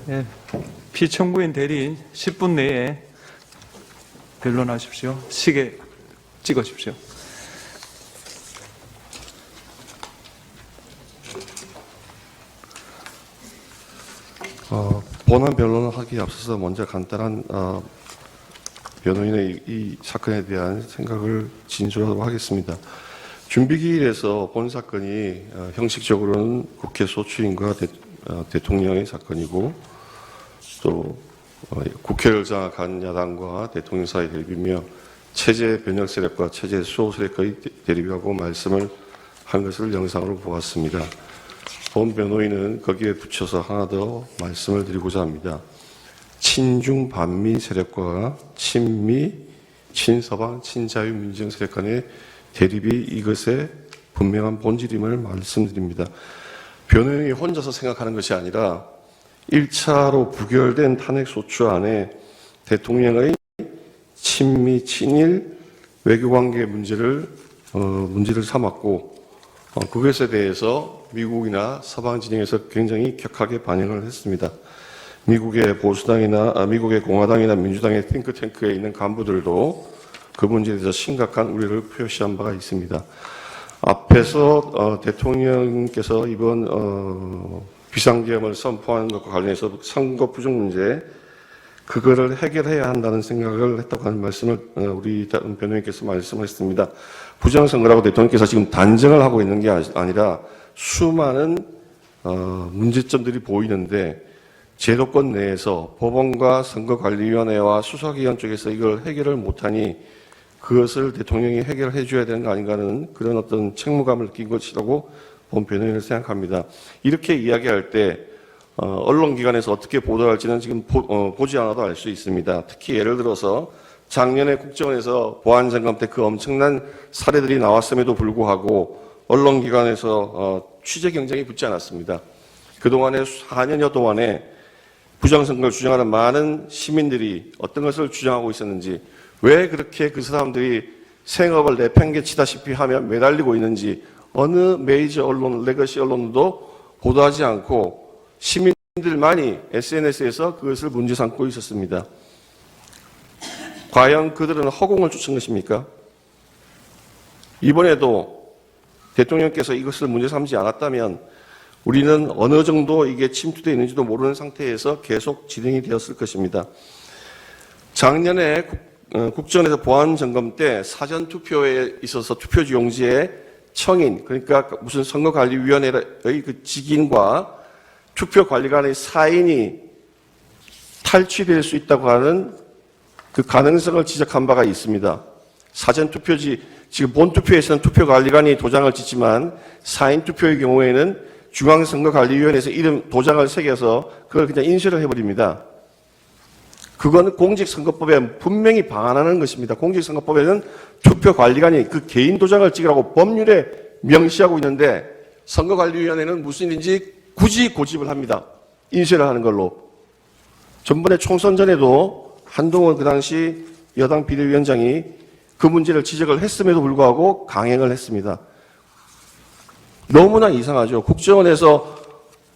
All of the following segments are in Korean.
예, 피청구인 대리인 10분 내에 변론하십시오. 시계 찍으십시오. 본안 변론을 하기에 앞서서 먼저 간단한 변호인의 이 사건에 대한 생각을 진술하도록 하겠습니다. 준비기일에서 본 사건이 형식적으로는 국회 소추인과 대통령의 사건이고 또 국회를 장악한 야당과 대통령 사이 대립이며 체제 변혁 세력과 체제 수호 세력의 대립하고 말씀을 한 것을 영상으로 보았습니다. 본 변호인은 거기에 붙여서 하나 더 말씀을 드리고자 합니다. 친중 반미 세력과 친미, 친서방, 친자유민주주의 세력 간의 대립이 이것의 분명한 본질임을 말씀드립니다. 변호인이 혼자서 생각하는 것이 아니라 1차로 부결된 탄핵소추 안에 대통령의 친미, 친일 외교관계 문제를 삼았고 그것에 대해서 미국이나 서방 진영에서 굉장히 격하게 반응을 했습니다. 미국의 보수당이나 미국의 공화당이나 민주당의 탱크탱크에 있는 간부들도 그 문제에 대해서 심각한 우려를 표시한 바가 있습니다. 앞에서 대통령께서 이번 비상계엄을 선포하는 것과 관련해서 선거 부정 문제 그거를 해결해야 한다는 생각을 했다고 하는 말씀을 우리 변호인께서 말씀하셨습니다. 부정선거라고 대통령께서 지금 단정을 하고 있는 게 아니라 수많은 문제점들이 보이는데 제도권 내에서 법원과 선거관리위원회와 수사기관 쪽에서 이걸 해결을 못하니 그것을 대통령이 해결해 줘야 되는 거 아닌가 하는 그런 어떤 책무감을 느낀 것이라고 본 변호인을 생각합니다. 이렇게 이야기할 때 언론기관에서 어떻게 보도할지는 지금 보지 않아도 알 수 있습니다. 특히 예를 들어서 작년에 국정원에서 보안점검 때 그 엄청난 사례들이 나왔음에도 불구하고 언론기관에서 취재 경쟁이 붙지 않았습니다. 그동안에 4년여 동안에 부정선거를 주장하는 많은 시민들이 어떤 것을 주장하고 있었는지 왜 그렇게 그 사람들이 생업을 내팽개치다시피 하며 매달리고 있는지 어느 메이저 언론, 레거시 언론도 보도하지 않고 시민들만이 SNS에서 그것을 문제 삼고 있었습니다. 과연 그들은 허공을 쫓은 것입니까? 이번에도 대통령께서 이것을 문제 삼지 않았다면 우리는 어느 정도 이게 침투되어 있는지도 모르는 상태에서 계속 진행이 되었을 것입니다. 작년에 국정원에서 보안점검 때 사전투표에 있어서 투표지 용지에 청인, 그러니까 무슨 선거관리위원회의 그 직인과 투표관리관의 사인이 탈취될 수 있다고 하는 그 가능성을 지적한 바가 있습니다. 사전투표지, 지금 본투표에서는 투표관리관이 도장을 찍지만 사인투표의 경우에는 중앙선거관리위원회에서 이름 도장을 새겨서 그걸 그냥 인쇄를 해버립니다. 그건 공직선거법에 분명히 반하는 것입니다. 공직선거법에는 투표관리관이 그 개인 도장을 찍으라고 법률에 명시하고 있는데 선거관리위원회는 무슨 일인지 굳이 고집을 합니다. 인쇄를 하는 걸로. 전번에 총선 전에도 한동훈 그 당시 여당 비대위원장이 그 문제를 지적을 했음에도 불구하고 강행을 했습니다. 너무나 이상하죠. 국정원에서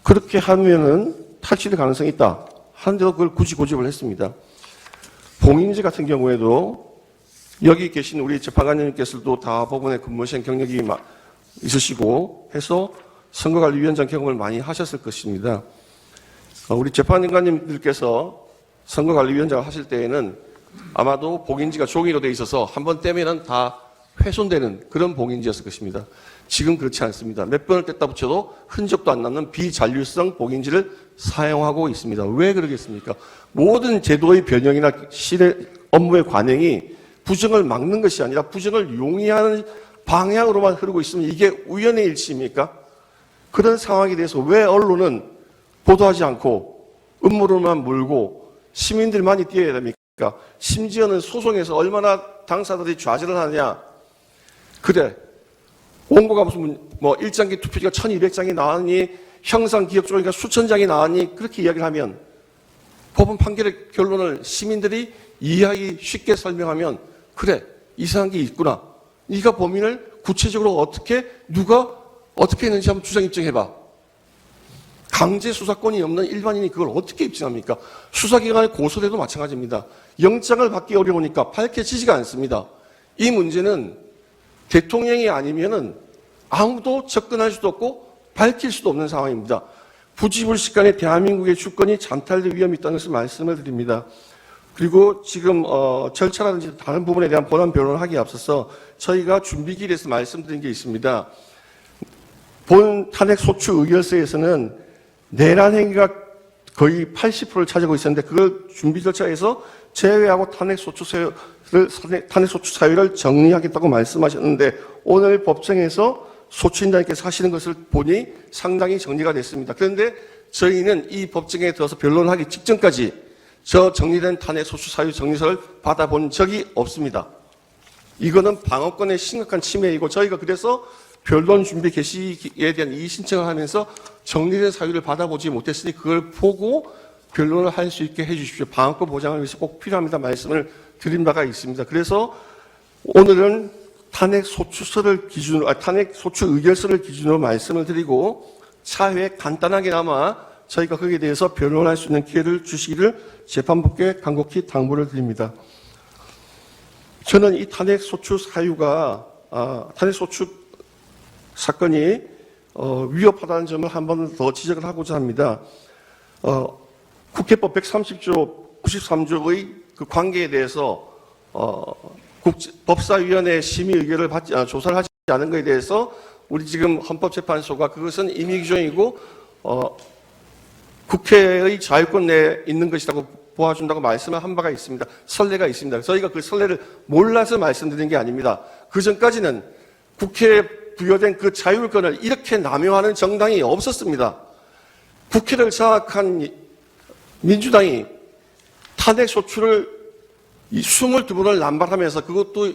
그렇게 하면은 탈취될 가능성이 있다. 하는데도 그걸 굳이 고집을 했습니다. 봉인지 같은 경우에도 여기 계신 우리 재판관님께서도 다 법원에 근무하신 경력이 있으시고 해서 선거관리위원장 경험을 많이 하셨을 것입니다. 우리 재판관님들께서 선거관리위원장을 하실 때에는 아마도 봉인지가 종이로 되어 있어서 한번 떼면은 다 훼손되는 그런 봉인지였을 것입니다. 지금 그렇지 않습니다. 몇 번을 뗐다 붙여도 흔적도 안 남는 비잔류성 봉인지를 사용하고 있습니다. 왜 그러겠습니까? 모든 제도의 변형이나 시대 업무의 관행이 부정을 막는 것이 아니라 부정을 용이하는 방향으로만 흐르고 있으면 이게 우연의 일치입니까? 그런 상황에 대해서 왜 언론은 보도하지 않고 음모론만 물고 시민들만이 뛰어야 됩니까? 심지어는 소송에서 얼마나 당사자들이 좌절을 하느냐. 그래, 원고가 무슨 1장기 투표지가 1200장이 나왔니? 형상기억조회가 수천 장이 나왔니? 그렇게 이야기를 하면 법원 판결의 결론을 시민들이 이해하기 쉽게 설명하면 그래, 이상한 게 있구나. 네가 범인을 구체적으로 누가 어떻게 했는지 한번 주장 입증해봐. 강제 수사권이 없는 일반인이 그걸 어떻게 입증합니까? 수사기관에 고소돼도 마찬가지입니다. 영장을 받기 어려우니까 밝혀지지가 않습니다. 이 문제는 대통령이 아니면은 아무도 접근할 수도 없고 밝힐 수도 없는 상황입니다. 부지불식간에 대한민국의 주권이 잠탈될 위험이 있다는 것을 말씀을 드립니다. 그리고 지금 절차라든지 다른 부분에 대한 본안 변론을 하기에 앞서서 저희가 준비기일에서 말씀드린 게 있습니다. 본 탄핵 소추 의결서에서는 내란 행위가 거의 80%를 차지하고 있었는데 그걸 준비 절차에서 제외하고 탄핵 소추 사유를 정리하겠다고 말씀하셨는데 오늘 법정에서 소추인단께서 하시는 것을 보니 상당히 정리가 됐습니다. 그런데 저희는 이 법정에 들어서 변론하기 직전까지 저 정리된 탄핵 소추 사유 정리서를 받아본 적이 없습니다. 이거는 방어권의 심각한 침해이고 저희가 그래서 변론 준비 개시에 대한 이의 신청을 하면서 정리된 사유를 받아보지 못했으니 그걸 보고 변론을 할 수 있게 해주십시오. 방어권 보장을 위해서 꼭 필요합니다. 말씀을 드린 바가 있습니다. 그래서 오늘은 탄핵 소추서를 기준으로, 탄핵 소추 의결서를 기준으로 말씀을 드리고 차후에 간단하게나마 저희가 거기에 대해서 변론할 수 있는 기회를 주시기를 재판부께 간곡히 당부를 드립니다. 저는 이 탄핵 소추 사유가, 탄핵 소추 사건이 위협하다는 점을 한 번 더 지적을 하고자 합니다. 국회법 130조 93조의 그 관계에 대해서 법사위원회 심의 의결을 조사를 하지 않은 것에 대해서 우리 지금 헌법재판소가 그것은 임의 규정이고 국회의 자유권 내에 있는 것이라고 보아준다고 말씀을 한 바가 있습니다. 선례가 있습니다. 저희가 그 선례를 몰라서 말씀드린 게 아닙니다. 그 전까지는 국회에 부여된 그 자율권을 이렇게 남용하는 정당이 없었습니다. 국회를 장악한 민주당이 탄핵 소추를 22번을 남발하면서 그것도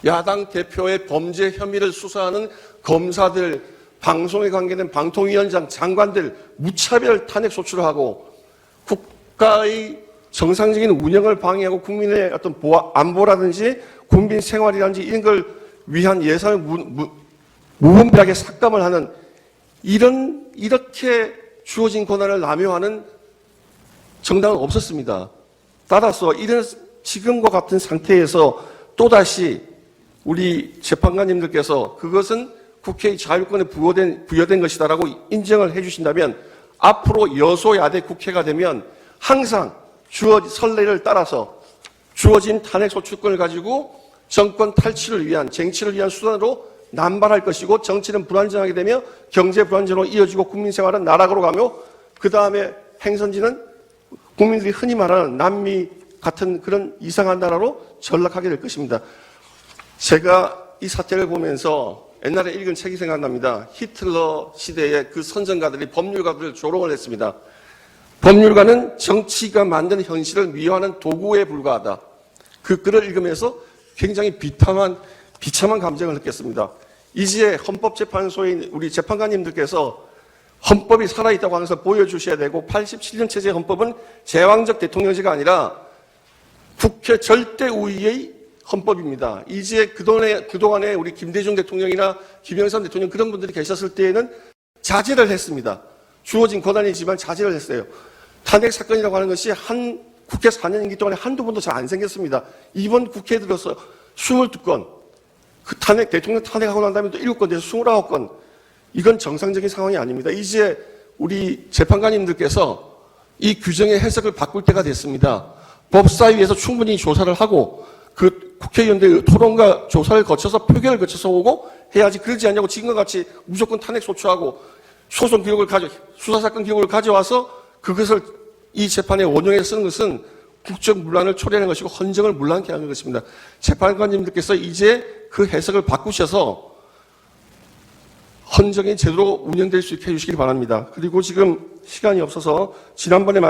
야당 대표의 범죄 혐의를 수사하는 검사들, 방송에 관계된 방통위원장, 장관들 무차별 탄핵 소추를 하고 국가의 정상적인 운영을 방해하고 국민의 어떤 안보라든지 국민 생활이라든지 이런 걸 위한 예산을 무분별하게 삭감을 하는 이렇게 주어진 권한을 남용하는 정당은 없었습니다. 따라서 이런 지금과 같은 상태에서 또다시 우리 재판관님들께서 그것은 국회의 자율권에 부여된 것이다라고 인정을 해주신다면 앞으로 여소야대 국회가 되면 항상 선례를 따라서 주어진 탄핵 소추권을 가지고 정권 탈취를 위한 쟁취를 위한 수단으로 남발할 것이고 정치는 불안정하게 되며 경제 불안정으로 이어지고 국민 생활은 나락으로 가며 그 다음에 행선지는 국민들이 흔히 말하는 남미 같은 그런 이상한 나라로 전락하게 될 것입니다. 제가 이 사태를 보면서 옛날에 읽은 책이 생각납니다. 히틀러 시대의 그 선전가들이 법률가들을 조롱을 했습니다. 법률가는 정치가 만든 현실을 미화하는 도구에 불과하다. 그 글을 읽으면서 굉장히 비참한 감정을 느꼈습니다. 이제 헌법재판소인 우리 재판관님들께서 헌법이 살아있다고 하는 것을 보여주셔야 되고 87년 체제 헌법은 제왕적 대통령제가 아니라 국회 절대 우위의 헌법입니다. 이제 그동안에 우리 김대중 대통령이나 김영삼 대통령 그런 분들이 계셨을 때에는 자제를 했습니다. 주어진 권한이지만 자제를 했어요. 탄핵 사건이라고 하는 것이 한 국회 4년 임기 동안에 한두 번도 잘 안 생겼습니다. 이번 국회에 들어서 22건, 그 대통령 탄핵하고 난 다음에 또 7건 돼서 29건, 이건 정상적인 상황이 아닙니다. 이제 우리 재판관님들께서 이 규정의 해석을 바꿀 때가 됐습니다. 법사위에서 충분히 조사를 하고 그 국회의원들의 토론과 조사를 거쳐서 표결을 거쳐서 오고 해야지 그러지 않냐고 지금과 같이 무조건 탄핵 소추하고 소송 기록을 수사사건 기록을 가져와서 그것을 이 재판에 원용해서 쓰는 것은 국정문란을 초래하는 것이고 헌정을 문란케 하는 것입니다. 재판관님들께서 이제 그 해석을 바꾸셔서 헌정이 제대로 운영될 수 있게 해주시기 바랍니다. 그리고 지금 시간이 없어서 지난번에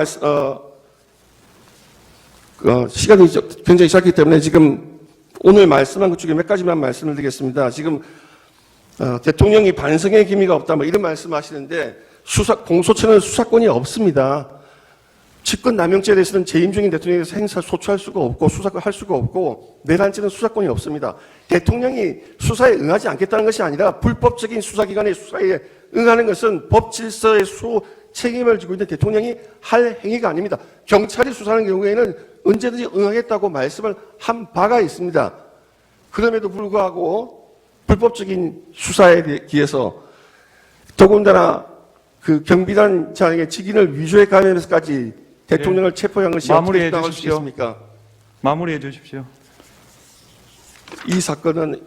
시간이 굉장히 짧기 때문에 지금 오늘 말씀한 것 중에 몇 가지만 말씀을 드리겠습니다. 지금 대통령이 반성의 기미가 없다 뭐 이런 말씀하시는데 공소처는 수사권이 없습니다. 직권남용죄에 대해서는 재임 중인 대통령에서 행사 소추할 수가 없고 수사할 수가 없고 내란죄는 수사권이 없습니다. 대통령이 수사에 응하지 않겠다는 것이 아니라 불법적인 수사기관의 수사에 응하는 것은 법 질서의 책임을 지고 있는 대통령이 할 행위가 아닙니다. 경찰이 수사하는 경우에는 언제든지 응하겠다고 말씀을 한 바가 있습니다. 그럼에도 불구하고 불법적인 수사에 기해서 더군다나 그 경비단장의 직인을 위조에 감염해서까지 대통령을 체포한 것이 마무리해 어떻게 당할 수 주십시오. 있겠습니까? 마무리해 주십시오. 이 사건은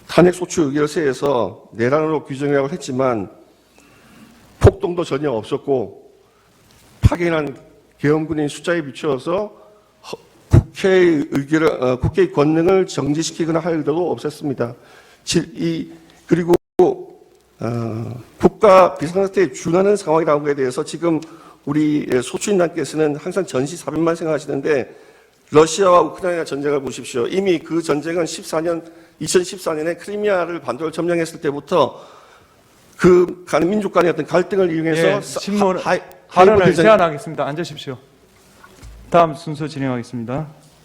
탄핵 소추 의결서에서 내란으로 규정이라고 했지만 폭동도 전혀 없었고 파견한 계엄군인 숫자에 비추어서 국회의 국회의 권능을 정지시키거나 할 의도도 없었습니다. 그리고 국가 비상사태에 준하는 상황이라는 것에 대해서 지금 우리 소추인단께서는 항상 전시 사변만 생각하시는데 러시아와 우크라이나 전쟁을 보십시오. 이미 그 전쟁은 2014년에 크리미아를 반도를 점령했을 때부터 그 민족 간의 어떤 갈등을 이용해서 예, 신문 발언을 제한하겠습니다. 앉으십시오. 다음 순서 진행하겠습니다.